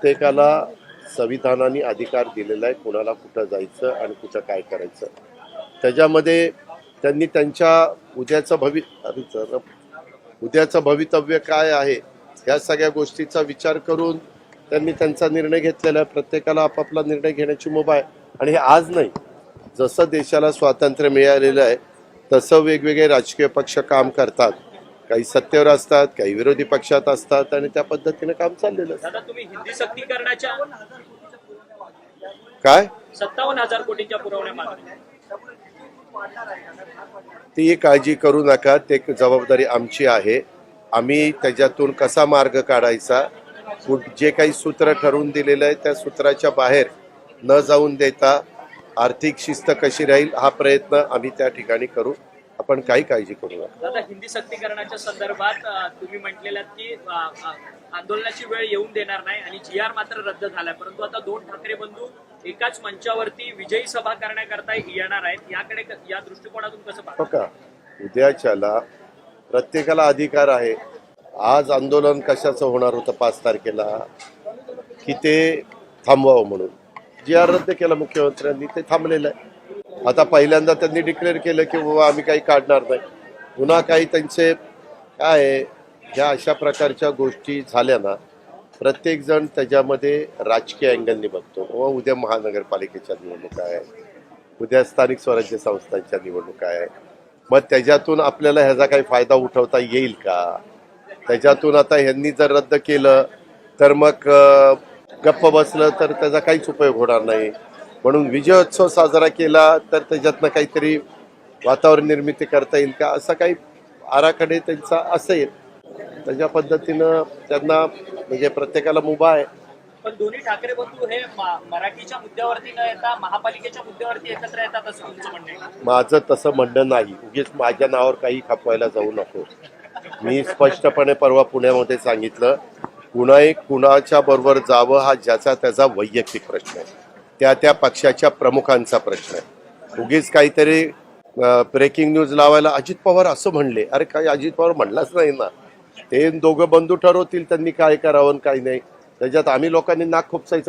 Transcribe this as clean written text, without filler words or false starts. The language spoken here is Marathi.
प्रत्येकाला संविधानाने अधिकार दिलेला आहे कुणाला कुठं जायचं आणि कुठं काय करायचं. त्याच्यामध्ये त्यांनी त्यांच्या उद्याचं भवितव्य काय आहे या सगळ्या गोष्टीचा विचार करून त्यांनी त्यांचा निर्णय घेतलेला आहे. प्रत्येकाला आपापला निर्णय घेण्याची मुभा आहे. आणि हे आज नाही, जसं देशाला स्वातंत्र्य मिळालेलं आहे तसं वेगवेगळे राजकीय पक्ष काम करतात. काही सत्तेवर असतात, काही विरोधी पक्षात असतात आणि त्या पद्धतीने काम चाललेलं असतं. दादा, तुम्ही हिंदी सक्तीकरणाच्या काय 57,000 कोटींच्या पुरवण्या मागण्या, ती काळजी करू नका, ते जबाबदारी आमची आहे. आम्ही त्याच्यातून कसा मार्ग काढायचा, जे काही सूत्र ठरवून दिलेलं आहे त्या सूत्राच्या बाहेर न जाऊन देता आर्थिक शिस्त कशी राहील हा प्रयत्न आम्ही त्या ठिकाणी करू. आपण काही काळजी करू नका. दादा, हिंदी सक्तीकरणाच्या संदर्भात तुम्ही म्हटलेलं की आंदोलनाची वेळ येऊन देणार नाही आणि GR मात्र रद्द झालाय, परंतु आता दोन ठाकरे बंधू एकाच मंचावरती विजयी सभा करण्याकरता येणार आहेत. याकडे या दृष्टिकोनातून कसं पाहता? बघा, उद्याच्याला प्रत्येकाला अधिकार आहे. आज आंदोलन कशाचं होणार होतं 5 तारखेला की ते थांबवावं म्हणून GR रद्द केला मुख्यमंत्र्यांनी, ते थांबलेलं आहे. आता पहिल्यांदा त्यांनी डिक्लेअर केलं की बाबा आम्ही काही काढणार नाही. पुन्हा काही त्यांचे काय ह्या अशा प्रकारच्या गोष्टी झाल्या ना, प्रत्येक जण त्याच्यामध्ये राजकीय अँगलने बघतो. व उद्या महानगरपालिकेच्या निवडणुका आहे, उद्या स्थानिक स्वराज्य संस्थांच्या निवडणुका आहे. मग त्याच्यातून आपल्याला ह्याचा काही फायदा उठवता येईल का? त्याच्यातून आता ह्यांनी जर रद्द केलं तर मग गप्प बसलं तर त्याचा काहीच उपयोग होणार नाही. म्हणून विजयोत्सव साजरा केला तर त्याच्यातनं काहीतरी वातावरण निर्मिती करता येईल का, असा काही आराखडे त्यांचा असेल. त्याच्या पद्धतीनं त्यांना म्हणजे प्रत्येकाला मुभा आहे. पण दोन्ही ठाकरे बंधू हे मराठीच्या मुद्द्यावरती न येता महापालिकेच्या मुद्द्यावरती एकत्र येतात असं तुमचं म्हणणं आहे? माझं तसं म्हणणं नाही. उगीच माझ्या नावावर काही खपवायला जाऊ नको. मी स्पष्टपणे परवा पुण्यामध्ये सांगितलं, कुणाच्या बरोबर जावं हा ज्याचा त्याचा वैयक्तिक प्रश्न आहे, त्या पक्षाच्या प्रमुखांचा प्रश्न आहे. उगीच काहीतरी ब्रेकिंग न्यूज लावायला अजित पवार असं म्हणले, अरे काही अजित पवार म्हणलाच नाही ना. ते दोघं बंधू ठरवतील त्यांनी काय करावं काय नाही. त्याच्यात आम्ही लोकांनी नाक खुपसायचं